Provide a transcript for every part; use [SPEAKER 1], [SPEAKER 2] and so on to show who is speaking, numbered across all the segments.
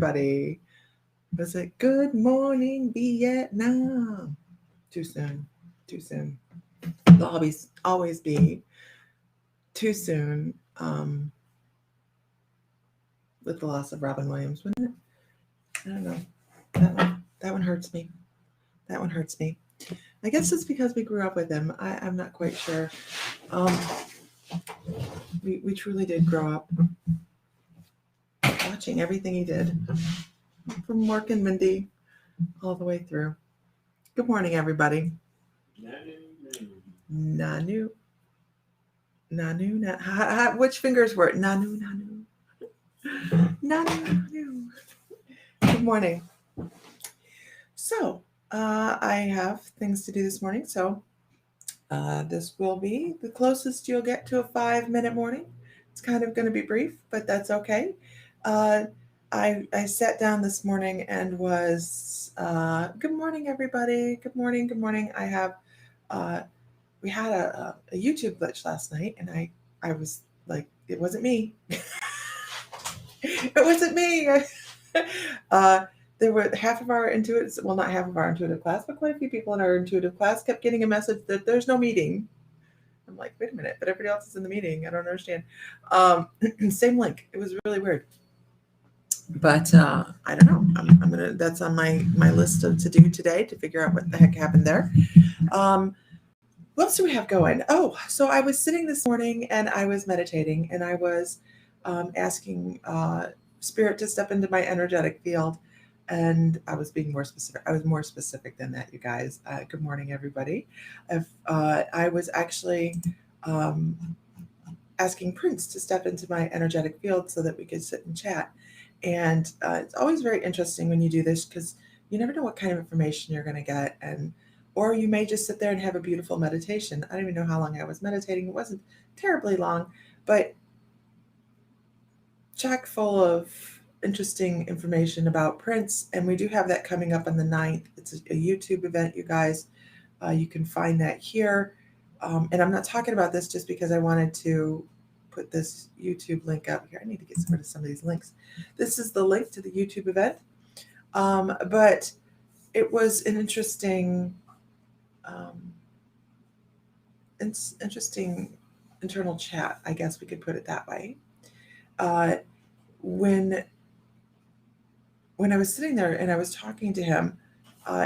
[SPEAKER 1] everybody. Was it good morning, Vietnam? Too soon. Too soon. It'll always be too soon with the loss of Robin Williams, wouldn't it? I don't know. That one hurts me. That one hurts me. I guess it's because we grew up with him. I'm not quite sure. Um, we truly did grow up watching everything he did, from Mork and Mindy all the way through. Good morning, everybody. Nanu. Nanu. Which fingers were it? Nanu. Nanu. Good morning. So, I have things to do this morning. So, this will be the closest you'll get to a 5-minute morning. It's kind of going to be brief, but that's okay. I sat down this morning and was, good morning, everybody. Good morning. Good morning. I have, we had a YouTube glitch last night, and I was like, it wasn't me. It wasn't me. There were half of our intuitive, well, not half of our intuitive class, but quite a few people in our intuitive class kept getting a message that there's no meeting. I'm like, wait a minute, but everybody else is in the meeting. I don't understand. Same link. It was really weird. But I don't know. I'm gonna. That's on my list of to do today to figure out what the heck happened there. What else do we have going? Oh, so I was sitting this morning and I was meditating and I was asking Spirit to step into my energetic field, and I was being more specific. I was more specific than that, you guys. Good morning, everybody. I was actually asking Prince to step into my energetic field so that we could sit and chat. And it's always very interesting when you do this because you never know what kind of information you're going to get, or you may just sit there and have a beautiful meditation. I don't even know how long I was meditating. It wasn't terribly long, but chock full of interesting information about Prince. And we do have that coming up on the 9th. It's a YouTube event, you guys. You can find that here. And I'm not talking about this just because I wanted to put this YouTube link up here. I need to get rid of some of these links. This is the link to the YouTube event. But it was an interesting internal chat, I guess we could put it that way. When I was sitting there and I was talking to him,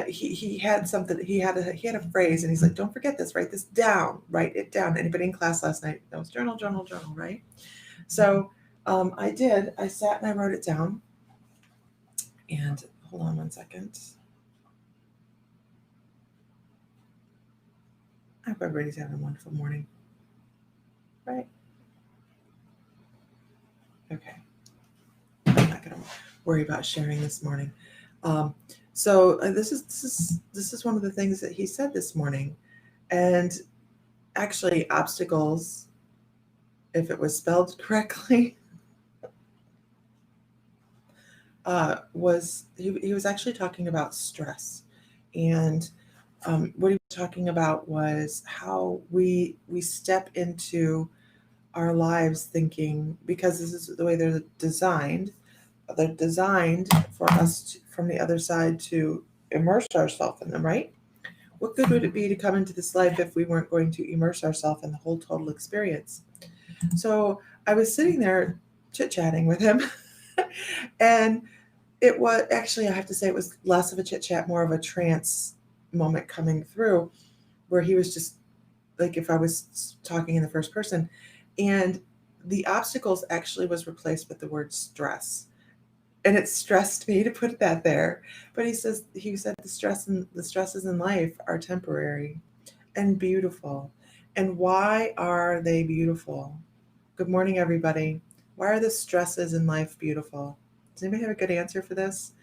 [SPEAKER 1] he had something. He had a phrase, and he's like, "Don't forget this. Write this down. Write it down." Anybody in class last night knows journal, right? So I did. I sat and I wrote it down. And hold on one second. I hope everybody's having a wonderful morning. Right? Okay. I'm not going to worry about sharing this morning. So this is one of the things that he said this morning, and actually, obstacles, if it was spelled correctly, was he was actually talking about stress, and what he was talking about was how we step into our lives thinking, because this is the way they're designed for us from the other side to immerse ourselves in them, right? What good would it be to come into this life if we weren't going to immerse ourselves in the whole total experience? So I was sitting there chit-chatting with him and it was actually, I have to say, it was less of a chit-chat, more of a trance moment coming through, where he was just like, if I was talking in the first person, and the obstacles actually was replaced with the word stress. And it stressed me to put that there. But he said the stresses in life are temporary and beautiful. And why are they beautiful? Good morning, everybody. Why are the stresses in life beautiful? Does anybody have a good answer for this?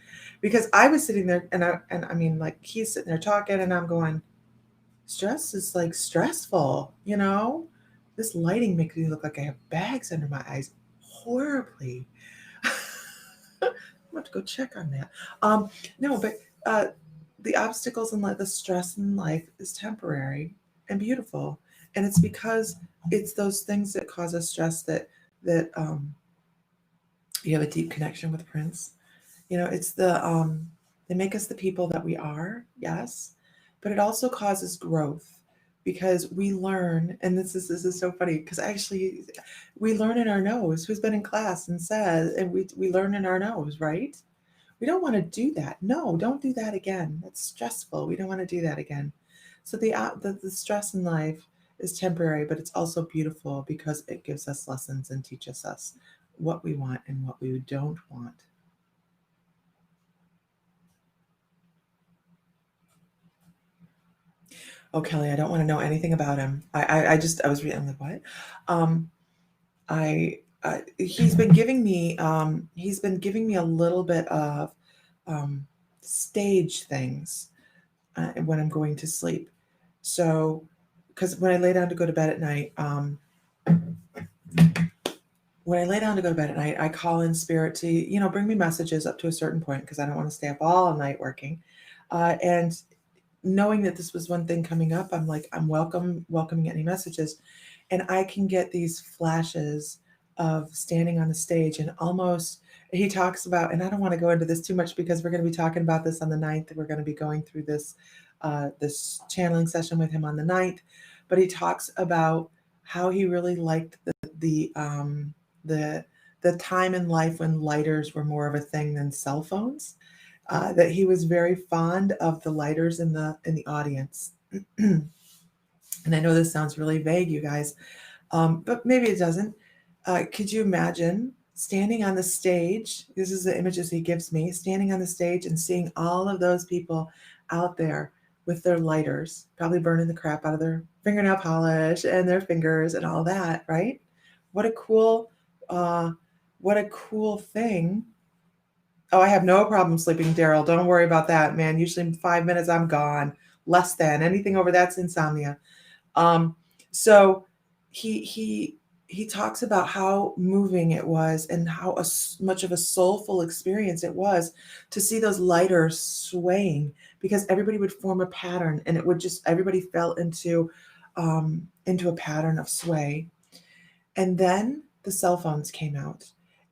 [SPEAKER 1] Because I was sitting there and I mean, like, he's sitting there talking and I'm going, stress is like stressful, you know? This lighting makes me look like I have bags under my eyes horribly. I'm going to go check on that. No, but the obstacles in life, the stress in life is temporary and beautiful. And it's because it's those things that cause us stress that you have a deep connection with Prince. It's they make us the people that we are, yes, but it also causes growth because we learn, and this is so funny because actually we learn in our nose. Who's been in class and says, and we learn in our nose, right? We don't want to do that. No, don't do that again. That's stressful. We don't want to do that again. So the stress in life is temporary, but it's also beautiful because it gives us lessons and teaches us what we want and what we don't want. Oh, Kelly, I don't want to know anything about him. I was reading, I'm like, what? Um, he's been giving me a little bit of um, stage things when I'm going to sleep. So, because when I lay down to go to bed at night, I call in spirit to, bring me messages up to a certain point because I don't want to stay up all night working. And knowing that this was one thing coming up, I'm like, I'm welcoming any messages. And I can get these flashes of standing on the stage and almost, he talks about, and I don't want to go into this too much because we're going to be talking about this on the 9th. We're going to be going through this channeling session with him on the 9th. But he talks about how he really liked the the time in life when lighters were more of a thing than cell phones. That he was very fond of the lighters in the audience. And I know this sounds really vague, you guys, but maybe it doesn't. Could you imagine standing on the stage? This is the images he gives me, standing on the stage and seeing all of those people out there with their lighters, probably burning the crap out of their fingernail polish and their fingers and all that, right? What a cool, uh, what a cool thing. Oh, I have no problem sleeping, Daryl. Don't worry about that, man. Usually in 5 minutes, I'm gone. Less than anything over that's insomnia. Um, so he talks about how moving it was and how much of a soulful experience it was to see those lighters swaying because everybody would form a pattern and it would just everybody fell into a pattern of sway. And then the cell phones came out,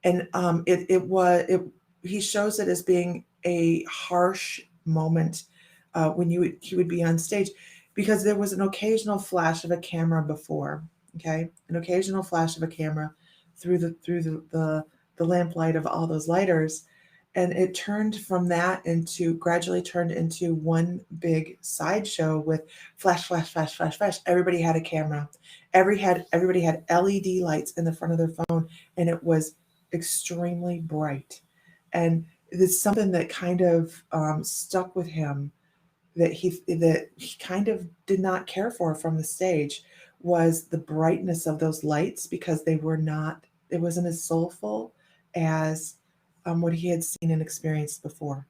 [SPEAKER 1] and he shows it as being a harsh moment when he would be on stage because there was an occasional flash of a camera before, okay, an occasional flash of a camera through the lamplight of all those lighters, and it gradually turned into one big sideshow with flash, flash, flash, flash, flash. Everybody had a camera. Everybody had LED lights in the front of their phone, and it was extremely bright. And it's something that kind of stuck with him that he kind of did not care for from the stage was the brightness of those lights because it wasn't as soulful as what he had seen and experienced before.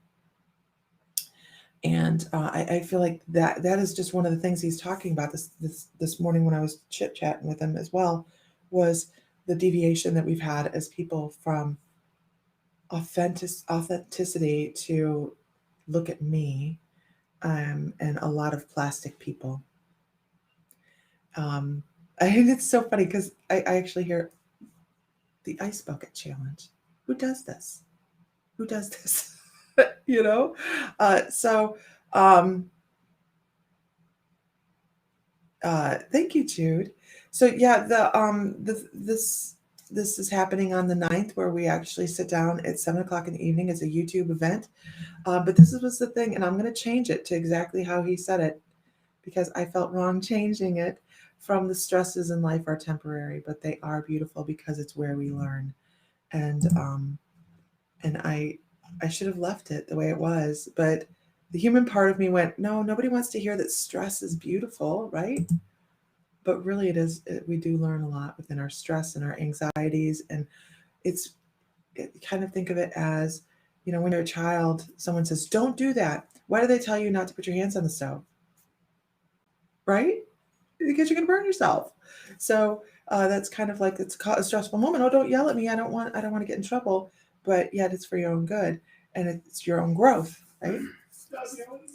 [SPEAKER 1] And I feel like that is just one of the things he's talking about this morning when I was chit chatting with him as well, was the deviation that we've had as people from authenticity to look at me, and a lot of plastic people. Um, and it's so funny because I actually hear the ice bucket challenge. Who does this? Who does this? you know? So um, thank you, Jude. So yeah, this is happening on the 9th where we actually sit down at 7 o'clock in the evening. It's a YouTube event. But this was the thing, and I'm going to change it to exactly how he said it because I felt wrong changing it from the stresses in life are temporary, but they are beautiful because it's where we learn. And I should have left it the way it was, but the human part of me went, no, nobody wants to hear that stress is beautiful, right? But really we do learn a lot within our stress and our anxieties, and it's kind of think of it as, when you're a child, someone says, don't do that. Why do they tell you not to put your hands on the stove? Right? Because you're going to burn yourself. So that's kind of like it's a stressful moment. Oh, don't yell at me. I don't want to get in trouble. But yet it's for your own good and it's your own growth, right? Stop yelling.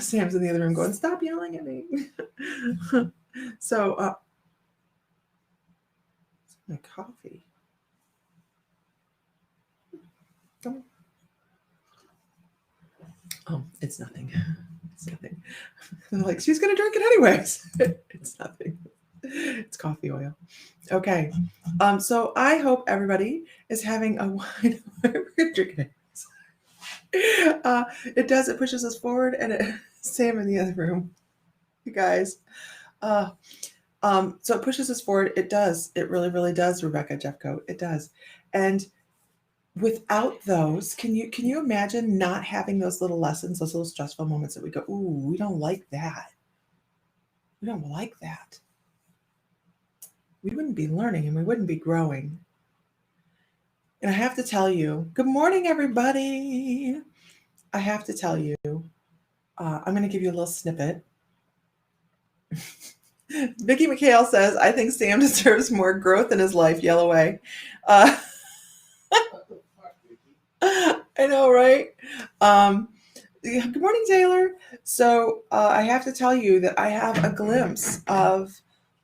[SPEAKER 1] Sam's in the other room going, stop yelling at me. So my coffee. Come on. Oh, it's nothing. It's nothing. I'm like, she's going to drink it anyways. It's nothing. It's coffee oil. Okay. So I hope everybody is having a wine. We're going to drink it anyways. It does. It pushes us forward, and Sam in the other room, you guys. So it pushes us forward. It does. It really, really does, Rebecca Jeffcoat. It does. And without those, can you imagine not having those little lessons, those little stressful moments that we go, ooh, we don't like that. We don't like that. We wouldn't be learning and we wouldn't be growing. And I have to tell you, good morning, everybody. I have to tell you, I'm going to give you a little snippet. Vicki McHale says, I think Sam deserves more growth in his life, yell away. I know, right? Good morning, Taylor. So I have to tell you that I have a glimpse of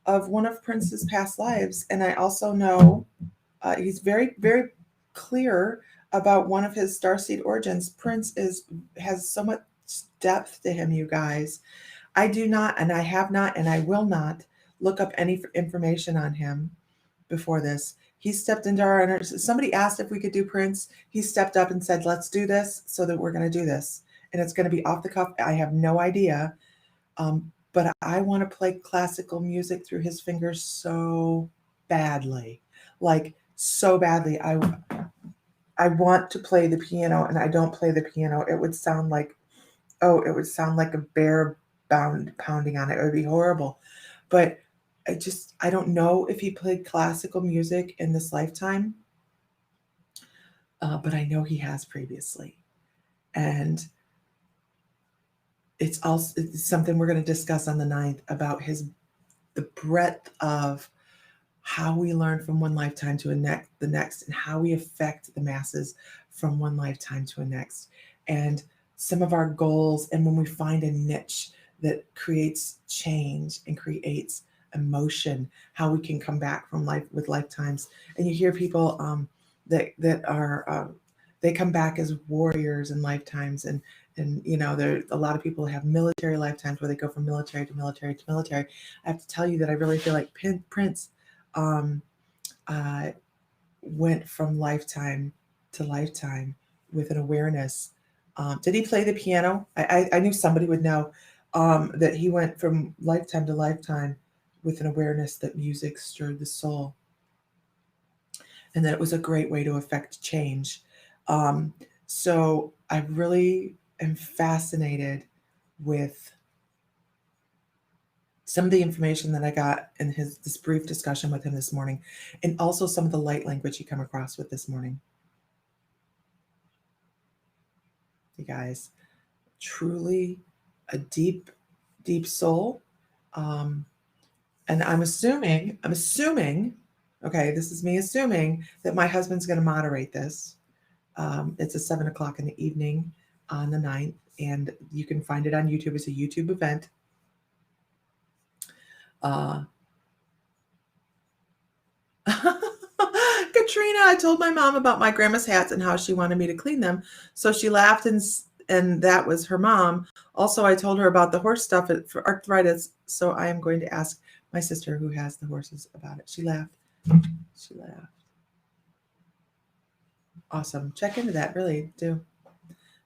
[SPEAKER 1] one of Prince's past lives, and I also know he's very, very clear about one of his starseed origins. Prince has so much depth to him, you guys. I do not, and I have not, and I will not look up any information on him before this. He stepped into our energy. Somebody asked if we could do Prince. He stepped up and said, let's do this, so that we're going to do this. And it's going to be off the cuff. I have no idea. But I want to play classical music through his fingers so badly. Like, so badly. I want to play the piano, and I don't play the piano. It would sound like a bear pounding on it. It would be horrible. But I don't know if he played classical music in this lifetime, but I know he has previously. And it's something we're going to discuss on the 9th about the breadth of how we learn from one lifetime to the next, and how we affect the masses from one lifetime to a next. And some of our goals, and when we find a niche that creates change and creates emotion, how we can come back from life with lifetimes. And you hear people that are they come back as warriors in lifetimes, and there a lot of people have military lifetimes where they go from military to military to military. I have to tell you that I really feel like Prince went from lifetime to lifetime with an awareness. Did he play the piano? I knew somebody would know that he went from lifetime to lifetime with an awareness that music stirred the soul, and that it was a great way to affect change. So I really am fascinated with some of the information that I got in this brief discussion with him this morning, and also some of the light language he come across with this morning. You guys, truly a deep, deep soul. And I'm assuming, okay, this is me assuming that my husband's going to moderate this. It's at 7:00 in the evening on the 9th, and you can find it on YouTube. It's a YouTube event. Katrina, I told my mom about my grandma's hats and how she wanted me to clean them. So she laughed, and that was her mom. Also, I told her about the horse stuff for arthritis. So I am going to ask my sister who has the horses about it. She laughed. She laughed. Awesome. Check into that. Really do.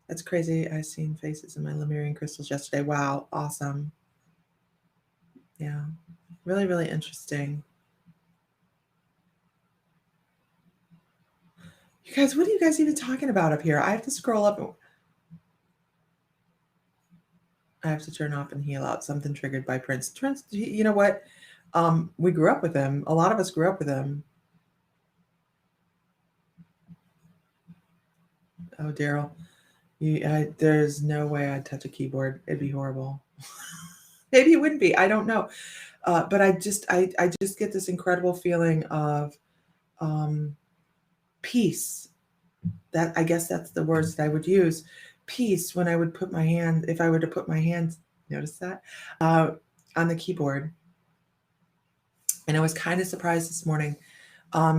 [SPEAKER 1] That's crazy. I seen faces in my Lemurian crystals yesterday. Wow. Awesome. Yeah. Really, really interesting. You guys, what are you guys even talking about up here? I have to scroll up. I have to turn off and heal out. Something triggered by Prince. Prince, you know what? We grew up with him. A lot of us grew up with him. Oh, Daryl, there's no way I'd touch a keyboard. It'd be horrible. Maybe it wouldn't be. I don't know. But I just get this incredible feeling of peace. That, I guess that's the words that I would use. Peace when I would put my hand, if I were to put my hand, notice that, on the keyboard. And I was kind of surprised this morning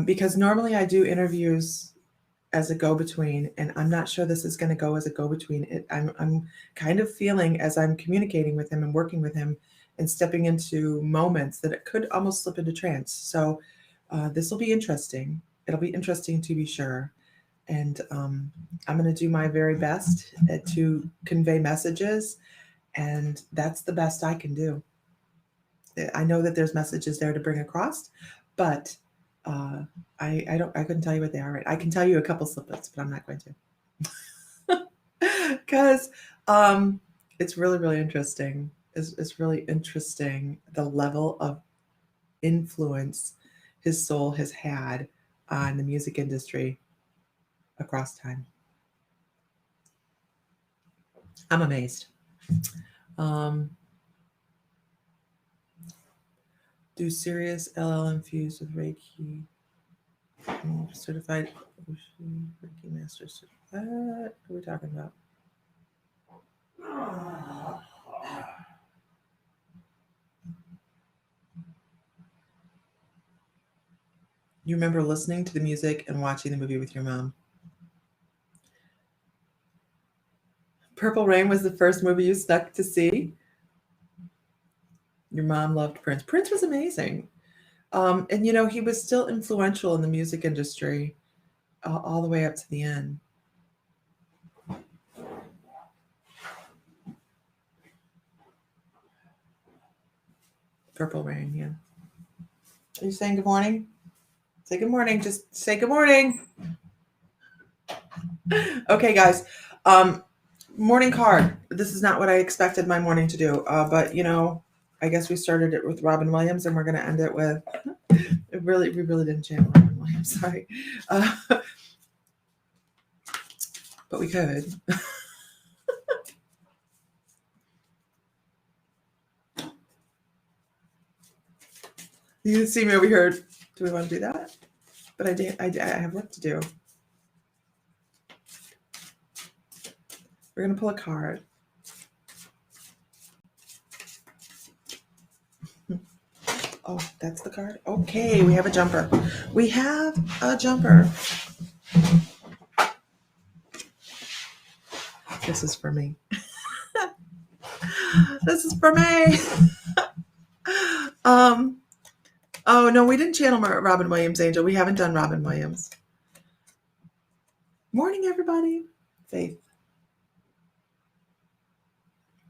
[SPEAKER 1] because normally I do interviews as a go-between, and I'm not sure this is going to go as a go-between. I'm kind of feeling as I'm communicating with him and working with him and stepping into moments that it could almost slip into trance. So this will be interesting. It'll be interesting to be sure. And I'm going to do my very best to convey messages, and that's the best I can do. I know that there's messages there to bring across, but I couldn't tell you what they are. Right? I can tell you a couple snippets, but I'm not going to, because it's really, really interesting. It's really interesting the level of influence his soul has had on the music industry across time. I'm amazed. Do serious LL infused with Reiki. Certified Reiki master. What are we talking about? You remember listening to the music and watching the movie with your mom? Purple Rain was the first movie you snuck to see? Your mom loved Prince. Prince was amazing. And, he was still influential in the music industry all the way up to the end. Purple Rain, yeah. Are you saying good morning? Say good morning. Just say good morning. Okay, guys. Morning card. This is not what I expected my morning to do. But, I guess we started it with Robin Williams, and we're going to end it with... we really didn't channel Robin Williams. Sorry. But we could. You can see me over here. Do we want to do that? But I have work to do. We're going to pull a card. Oh, that's the card? Okay, we have a jumper. We have a jumper. This is for me. This is for me. Oh, no, we didn't channel Robin Williams, Angel. We haven't done Robin Williams. Morning, everybody. Faith.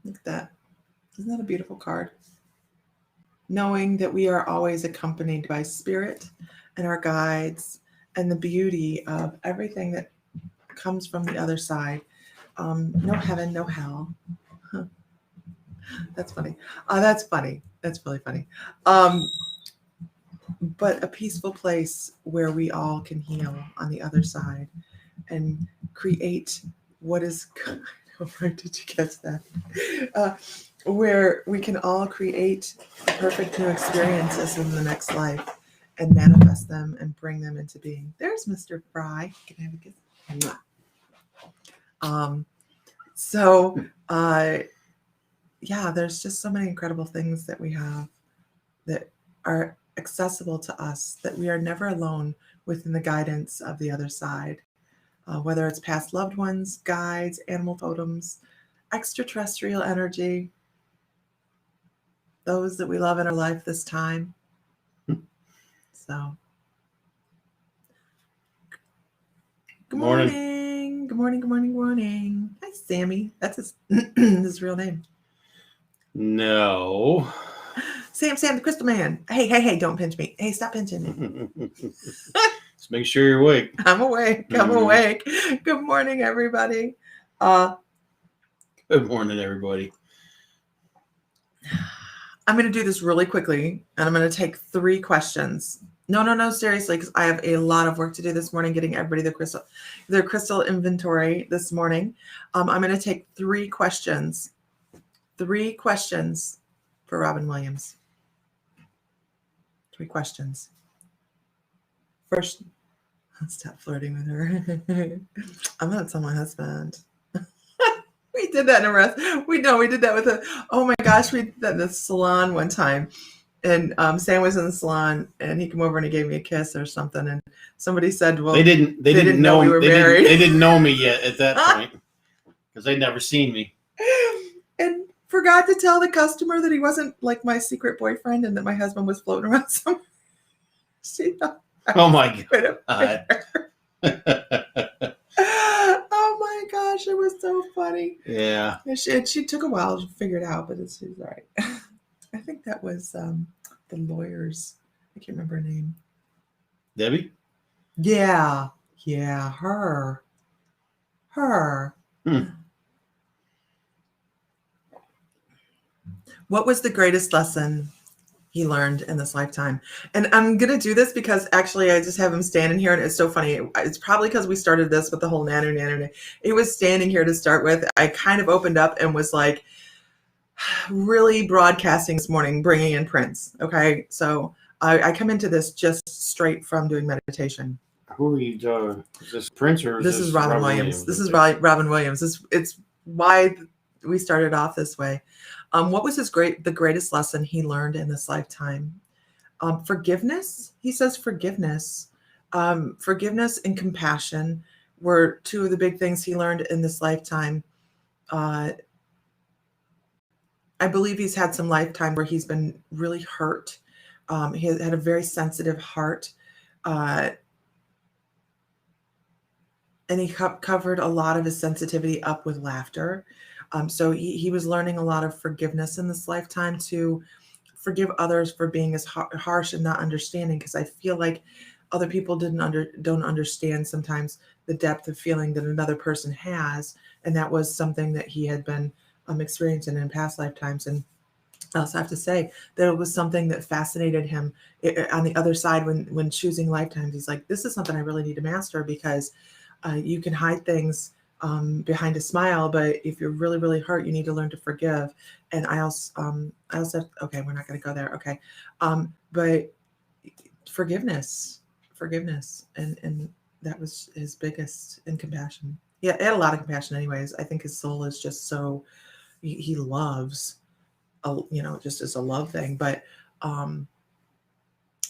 [SPEAKER 1] Look at that. Isn't that a beautiful card? Knowing that we are always accompanied by spirit and our guides and the beauty of everything that comes from the other side. No heaven, no hell. That's funny. That's funny. That's really funny. But a peaceful place where we all can heal on the other side and create what is... Right, did you catch that? Where we can all create perfect new experiences in the next life and manifest them and bring them into being. There's Mr. Fry. Can I have a kiss? Yeah, there's just so many incredible things that we have that are accessible to us, that we are never alone within the guidance of the other side. Whether it's past loved ones, guides, animal totems, extraterrestrial energy, those that we love in our life this time. So, good morning. Good morning. Good morning. Good morning. Hi, Sammy. That's his real name.
[SPEAKER 2] No.
[SPEAKER 1] Sam, the Crystal Man. Hey, don't pinch me. Hey, stop pinching me.
[SPEAKER 2] Just make sure you're awake.
[SPEAKER 1] I'm awake. I'm awake. Good morning, everybody.
[SPEAKER 2] Good morning, everybody.
[SPEAKER 1] I'm going to do this really quickly, and I'm going to take 3 questions. No, seriously, because I have a lot of work to do this morning, getting everybody their crystal inventory this morning. I'm going to take 3 questions. 3 questions for Robin Williams. 3 questions. First, stop flirting with her. I'm going to tell my husband. We did that in a restaurant. We did that with oh my gosh, we did that in the salon one time. and Sam was in the salon, and he came over and he gave me a kiss or something, and somebody said, "Well,
[SPEAKER 2] They didn't
[SPEAKER 1] didn't know we were married."
[SPEAKER 2] They didn't know me yet at that point because they'd never seen me.
[SPEAKER 1] and forgot to tell the customer that he wasn't like my secret boyfriend and that my husband was floating around somewhere. She thought I
[SPEAKER 2] Oh
[SPEAKER 1] was
[SPEAKER 2] my
[SPEAKER 1] good.
[SPEAKER 2] God.
[SPEAKER 1] Oh my gosh, it was so funny.
[SPEAKER 2] Yeah.
[SPEAKER 1] And she took a while to figure it out, but it's all right. I think that was the lawyers. I can't remember her name.
[SPEAKER 2] Debbie?
[SPEAKER 1] Yeah, her.
[SPEAKER 2] Hmm.
[SPEAKER 1] What was the greatest lesson he learned in this lifetime? And I'm going to do this because actually I just have him standing here and it's so funny. It's probably because we started this with the whole nanu. It was standing here to start with. I kind of opened up and was like really broadcasting this morning, bringing in Prince. Okay. So I come into this just straight from doing meditation.
[SPEAKER 2] Who are you talking? Is this Prince or
[SPEAKER 1] This is Robin Williams. This is Robin Williams. It's why we started off this way. What was the greatest lesson he learned in this lifetime? Forgiveness. He says forgiveness. Forgiveness and compassion were two of the big things he learned in this lifetime. I believe he's had some lifetime where he's been really hurt. He had a very sensitive heart. And he covered a lot of his sensitivity up with laughter. So he was learning a lot of forgiveness in this lifetime, to forgive others for being as harsh and not understanding, because I feel like other people don't understand sometimes the depth of feeling that another person has, and that was something that he had been experiencing in past lifetimes. And I also have to say that it was something that fascinated him on the other side when choosing lifetimes. He's like, this is something I really need to master, because you can hide things behind a smile, but if you're really, really hurt, you need to learn to forgive. And I also okay, we're not going to go there. Okay. But forgiveness, and that was his biggest, and compassion. Yeah, he had a lot of compassion anyways. I think his soul is just so, he loves, just as a love thing, but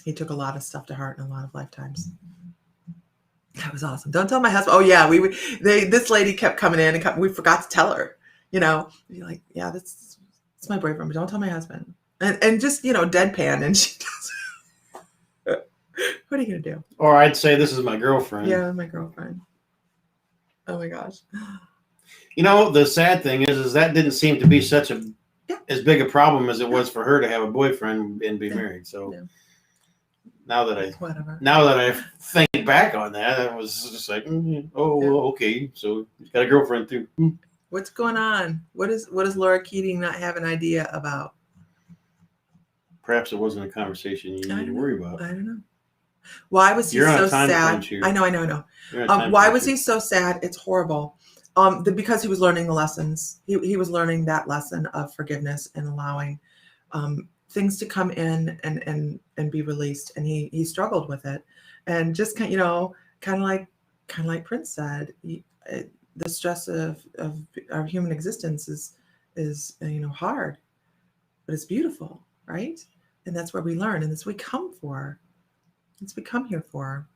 [SPEAKER 1] he took a lot of stuff to heart in a lot of lifetimes. That was awesome. Don't tell my husband. Oh yeah, this lady kept coming in and we forgot to tell her. You're like, yeah, that's my boyfriend, but don't tell my husband. And just deadpan, and she does. What are you gonna do?
[SPEAKER 2] Or I'd say this is my girlfriend.
[SPEAKER 1] Yeah, my girlfriend. Oh my gosh.
[SPEAKER 2] The sad thing is that didn't seem to be such as big a problem as it was for her to have a boyfriend and be married. So. Yeah. Now that I think back on that, I was just like, okay, so he's got a girlfriend too.
[SPEAKER 1] What's going on? What does Laura Keating not have an idea about?
[SPEAKER 2] Perhaps it wasn't a conversation you need to worry about.
[SPEAKER 1] I don't know. Why was he so sad? I know. Why was he so sad? It's horrible. Because he was learning the lessons. He was learning that lesson of forgiveness and allowing things to come in and be released, and he struggled with it, and just kind of like Prince said, the stress of our human existence is hard, but it's beautiful, right? And that's where we learn, and that's what we come for. That's what we come here for.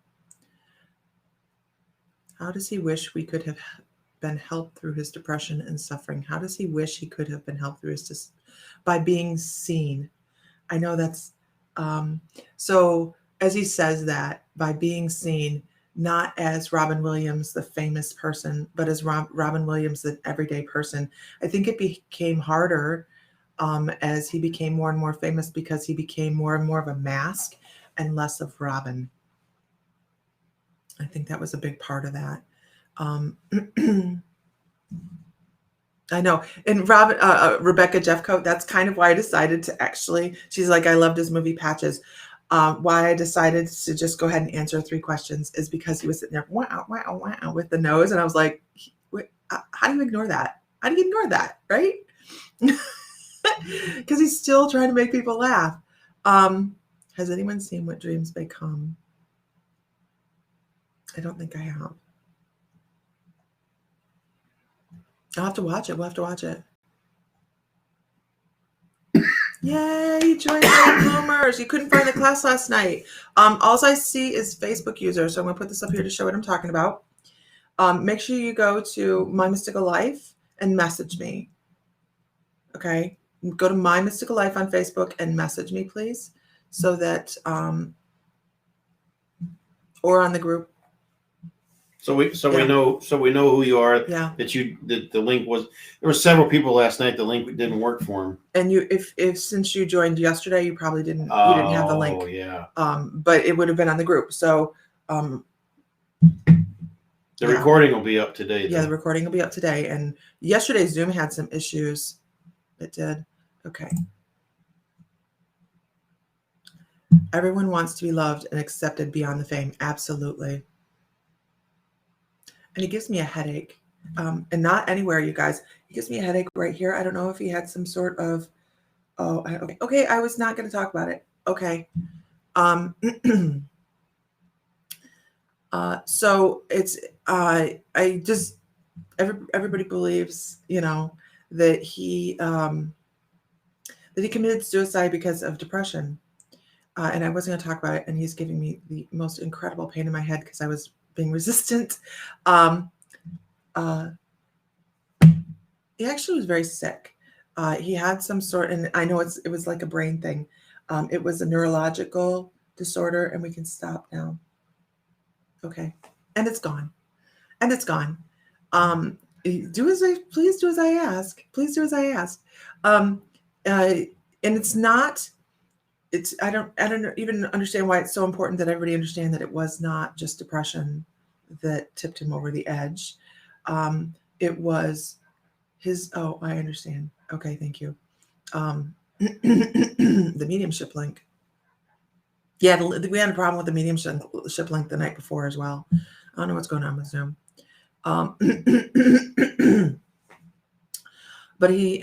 [SPEAKER 1] How does he wish we could have been helped through his depression and suffering? How does he wish he could have been helped through by being seen? I know that's so as he says that, by being seen, not as Robin Williams, the famous person, but as Robin Williams, the everyday person. I think it became harder as he became more and more famous, because he became more and more of a mask and less of Robin. I think that was a big part of that. I know. And Rebecca Jeffcoat, that's kind of why I decided to actually, she's like, I loved his movie Patches. Why I decided to just go ahead and answer 3 questions is because he was sitting there, wow, wow, wow, with the nose. And I was like, how do you ignore that? How do you ignore that? Right? Because he's still trying to make people laugh. Has anyone seen What Dreams May Come? I don't think I have. I'll have to watch it. We'll have to watch it. Yay, you joined the Bloomers. You couldn't find the class last night. All I see is Facebook user, so I'm going to put this up here to show what I'm talking about. Make sure you go to My Mystical Life and message me. Okay? Go to My Mystical Life on Facebook and message me, please, so that, or on the group.
[SPEAKER 2] So we know who you are.
[SPEAKER 1] Yeah.
[SPEAKER 2] That the link was. There were several people last night. The link didn't work for them.
[SPEAKER 1] And if since you joined yesterday, you probably didn't. You didn't have the link.
[SPEAKER 2] Oh yeah.
[SPEAKER 1] But it would have been on the group. So.
[SPEAKER 2] The recording will be up today.
[SPEAKER 1] Yeah, the recording will be up today. And yesterday's Zoom had some issues. It did. Okay. Everyone wants to be loved and accepted beyond the fame. Absolutely. And it gives me a headache. And not anywhere, you guys. It gives me a headache right here. I don't know if he had some sort of, okay. I was not going to talk about it. Okay. So it's, I just, everybody believes, that he committed suicide because of depression. And I wasn't going to talk about it. And he's giving me the most incredible pain in my head because I was being resistant. He actually was very sick. He had some sort, and I know it was like a brain thing. It was a neurological disorder, and we can stop now. Okay. And it's gone. Please do as I ask. Please do as I ask. And it's not, I don't even understand why it's so important that everybody understand that it was not just depression that tipped him over the edge. It was his, I understand. Okay. Thank you. The mediumship link. Yeah. We had a problem with the mediumship link the night before as well. I don't know what's going on with Zoom. But he,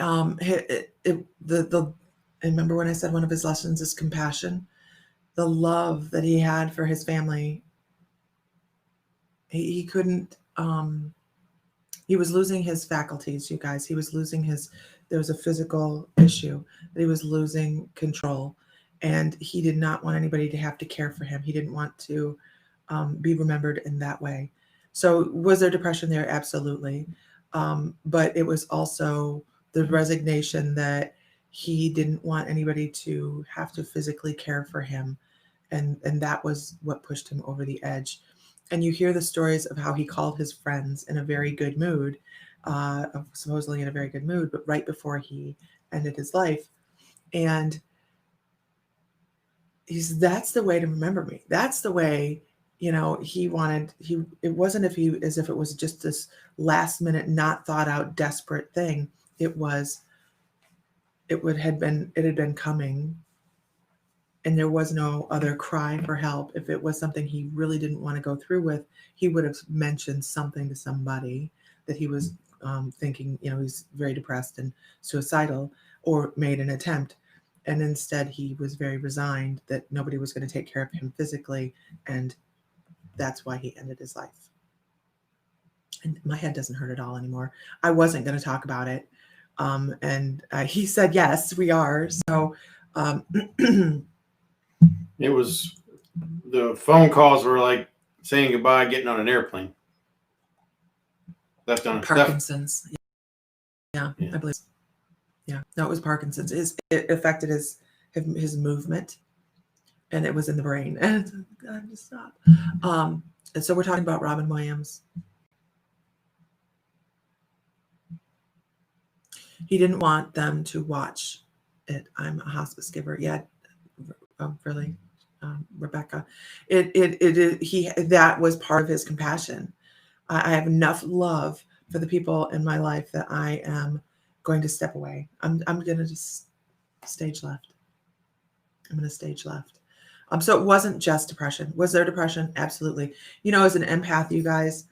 [SPEAKER 1] remember when I said one of his lessons is compassion, the love that he had for his family. He couldn't, he was losing his faculties, you guys. He was losing there was a physical issue that he was losing control, and he did not want anybody to have to care for him. He didn't want to be remembered in that way. So was there depression there? Absolutely. But it was also the resignation that he didn't want anybody to have to physically care for him. And that was what pushed him over the edge. And you hear the stories of how he called his friends in a very good mood, supposedly in a very good mood, but right before he ended his life. And that's the way to remember me. That's the way, he wanted, it wasn't as if it was just this last minute, not thought out, desperate thing. It had been coming, and there was no other cry for help. If it was something he really didn't want to go through with, he would have mentioned something to somebody that he was thinking, he's very depressed and suicidal, or made an attempt. And instead he was very resigned that nobody was going to take care of him physically. And that's why he ended his life. And my head doesn't hurt at all anymore. I wasn't going to talk about it. And he said, yes, we are. So
[SPEAKER 2] it was, the phone calls were like saying goodbye, getting on an airplane. Left on
[SPEAKER 1] Parkinson's. Yeah, I believe. Yeah, no, it was Parkinson's. It affected his movement, and it was in the brain. And God, just stop. And so we're talking about Robin Williams. He didn't want them to watch it. I'm a hospice giver. Yeah, really, Rebecca. That was part of his compassion. I have enough love for the people in my life that I am going to step away. I'm going to just stage left. I'm going to stage left. So it wasn't just depression. Was there depression? Absolutely. As an empath, you guys,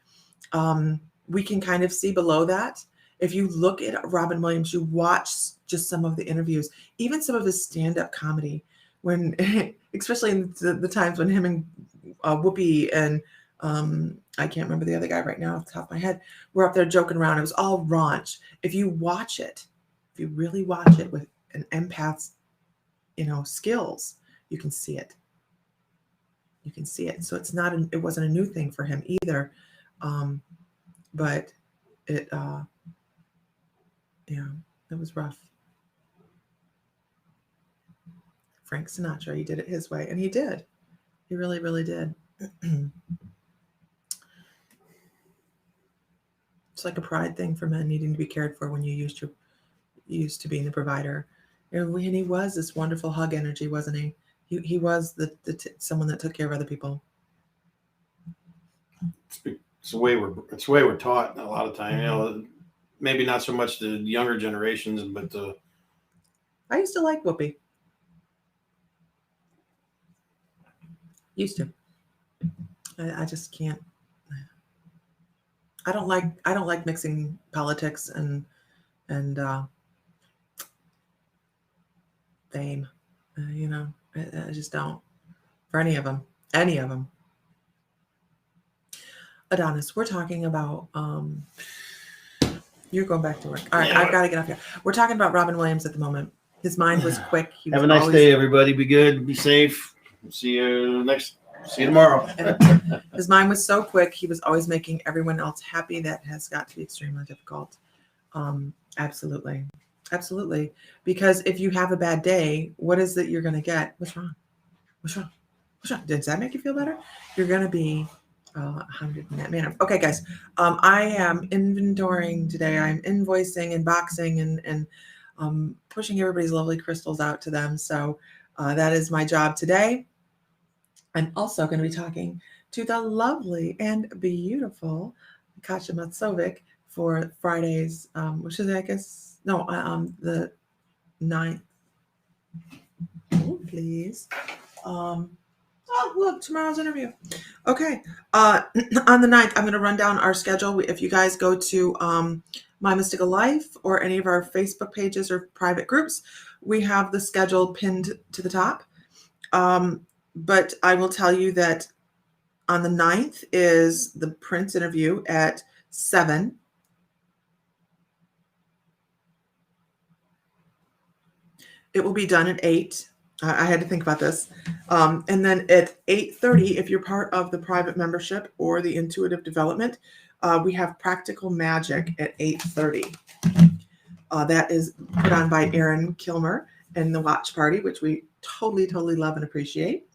[SPEAKER 1] we can kind of see below that. If you look at Robin Williams, you watch just some of the interviews, even some of his stand-up comedy, when, especially in the times when him and Whoopi and I can't remember the other guy right now off the top of my head, we're up there joking around. It was all raunch. If you really watch it with an empath's skills, you can see it. You can see it. So it wasn't a new thing for him either. But it was rough. Frank Sinatra, he did it his way, and he did. He really, really did. It's like a pride thing for men needing to be cared for when you used to being the provider. And he was this wonderful hug energy, wasn't he? He was someone that took care of other people.
[SPEAKER 2] It's the way we're taught a lot of time. Maybe not so much the younger generations, but
[SPEAKER 1] I used to like Whoopi. Used to. I just can't. I don't like mixing politics and fame. I just don't. For any of them. Adonis, we're talking about. You're going back to work. All right, I've got to get off here. We're talking about Robin Williams at the moment. His mind was quick.
[SPEAKER 2] Have a nice day, everybody. Be good. Be safe. See you tomorrow.
[SPEAKER 1] His mind was so quick. He was always making everyone else happy. That has got to be extremely difficult. Absolutely. Because if you have a bad day, what is it you're going to get? What's wrong? Does that make you feel better? You're going to be 100 in that manner. Okay, guys. I am inventorying today. I'm invoicing and boxing and pushing everybody's lovely crystals out to them. So that is my job today. I'm also going to be talking to the lovely and beautiful Katja Matsovic for Friday's, which is, I guess, the 9th. Oh, please. Oh, look, tomorrow's interview. Okay. On the 9th, I'm going to run down our schedule. If you guys go to My Mystical Life or any of our Facebook pages or private groups, we have the schedule pinned to the top. But I will tell you that on the 9th is the Prince interview at 7. It will be done at 8. I had to think about this. And then at 8:30, if you're part of the private membership or the intuitive development, we have Practical Magic at 8:30. That is put on by Erin Kilmer and the Watch Party, which we totally love and appreciate.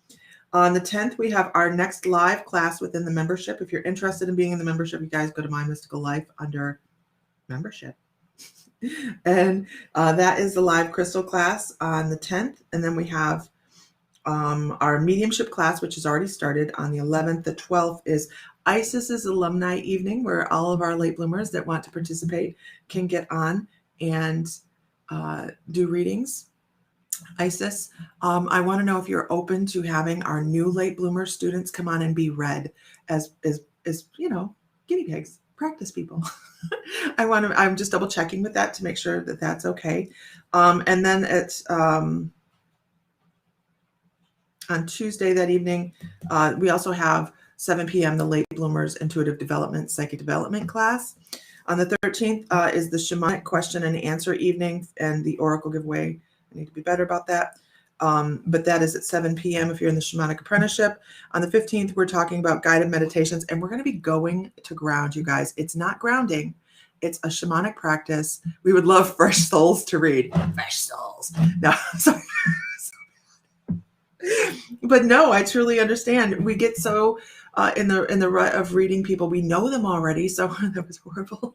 [SPEAKER 1] On the 10th, we have our next live class within the membership. If you're interested in being in the membership, you guys go to My Mystical Life under membership. And that is the live crystal class on the 10th. And then we have our mediumship class, which has already started on the 11th. The 12th is Isis's alumni evening, where all of our late bloomers that want to participate can get on and do readings. Isis, I want to know if you're open to having our new late bloomer students come on and be read as guinea pigs, practice people. I'm just double checking with that to make sure that that's okay. And then it's on Tuesday that evening, we also have 7 p.m. the Late Bloomers Intuitive Development Psychic Development class. On the 13th is the Shamanic Question and Answer evening and the Oracle giveaway. I need to be better about that. But that is at 7 p.m. if you're in the Shamanic Apprenticeship. On the 15th, we're talking about guided meditations, and we're going to be going to ground, you guys. It's not grounding. It's a shamanic practice. We would love Fresh Souls to read. Fresh Souls. No, sorry. But no, I truly understand. We get so in the rut of reading people. We know them already, so that was horrible.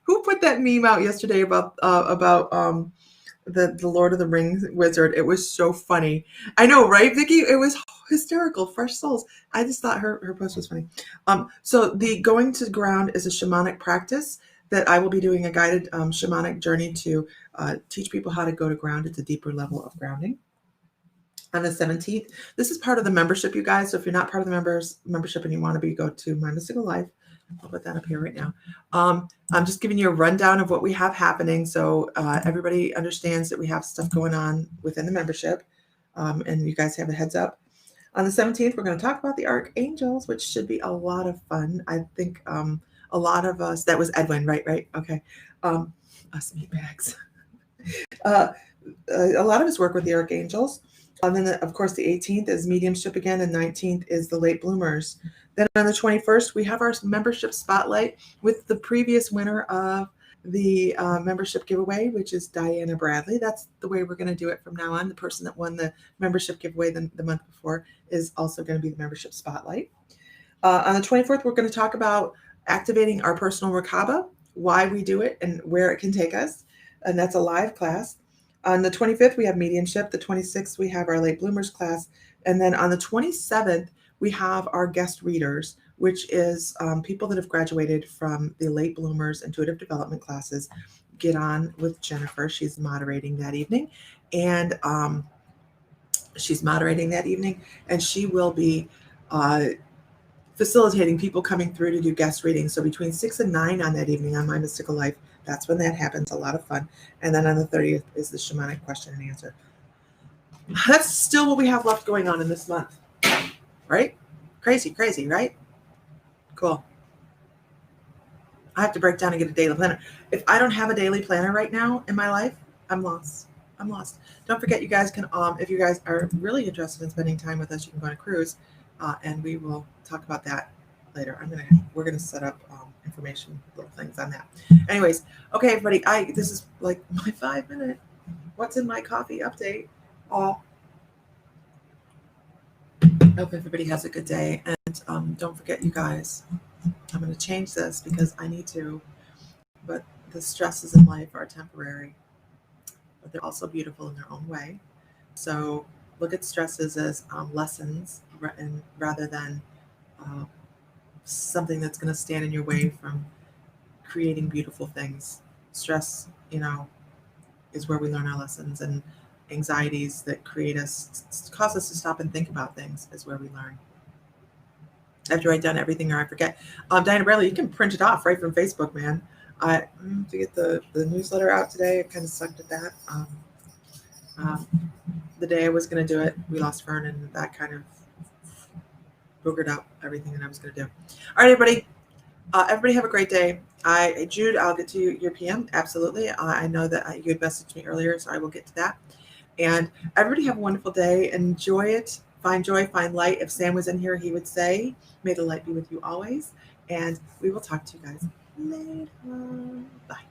[SPEAKER 1] Who put that meme out yesterday about the Lord of the Rings wizard? It was so funny. I know, right, Vicki? It was hysterical. Fresh Souls. I just thought her post was funny. So the going to ground is a shamanic practice that I will be doing a guided shamanic journey to teach people how to go to ground. It's a deeper level of grounding. On the 17th, this is part of the membership, you guys. So if you're not part of the membership and you want to go to My Mystical Life, I'll put that up here right now. I'm just giving you a rundown of what we have happening, so everybody understands that we have stuff going on within the membership, and you guys have a heads up. On the 17th, we're going to talk about the Archangels, which should be a lot of fun. I think a lot of us, that was Edwin, right? Okay. Us meatbags. A lot of us work with the archangels. And then, of course, the 18th is mediumship again, and 19th is the late bloomers. Then on the 21st, we have our membership spotlight with the previous winner of the membership giveaway, which is Diana Bradley. That's the way we're going to do it from now on. The person that won the membership giveaway the month before is also going to be the membership spotlight. On the 24th, we're going to talk about activating our personal Merkaba, why we do it, and where it can take us. And that's a live class. On the 25th, we have mediumship. The 26th, we have our late bloomers class. And then on the 27th, we have our guest readers, which is people that have graduated from the late bloomers intuitive development classes. Get on with Jennifer. She's moderating that evening. And she will be facilitating people coming through to do guest readings. So between 6 and 9 on that evening on My Mystical Life, that's when that happens. A lot of fun. And then on the 30th is the shamanic question and answer. That's still what we have left going on in this month, right? Crazy, right? Cool. I have to break down and get a daily planner. If I don't have a daily planner right now in my life, I'm lost. Don't forget, you guys can, if you guys are really interested in spending time with us, you can go on a cruise, and we will talk about that later. We're gonna set up information, little things on that. Anyways, okay, everybody. This is like my 5-minute what's in my coffee update. Hope everybody has a good day, and don't forget, you guys. I'm gonna change this because I need to. But the stresses in life are temporary, but they're also beautiful in their own way. So look at stresses as lessons, rather than something that's going to stand in your way from creating beautiful things. Stress, is where we learn our lessons, and anxieties that cause us to stop and think about things is where we learn. I have to write down everything or I forget. Diana Bradley, you can print it off right from Facebook, man. I have to get the newsletter out today. I kind of sucked at that. The day I was going to do it, we lost Fern, and that kind of boogered up everything that I was going to do. All right, everybody. Everybody have a great day. Jude, I'll get to your PM. Absolutely. I know that you had messaged me earlier, so I will get to that. And everybody have a wonderful day. Enjoy it. Find joy, find light. If Sam was in here, he would say, may the light be with you always. And we will talk to you guys later. Bye.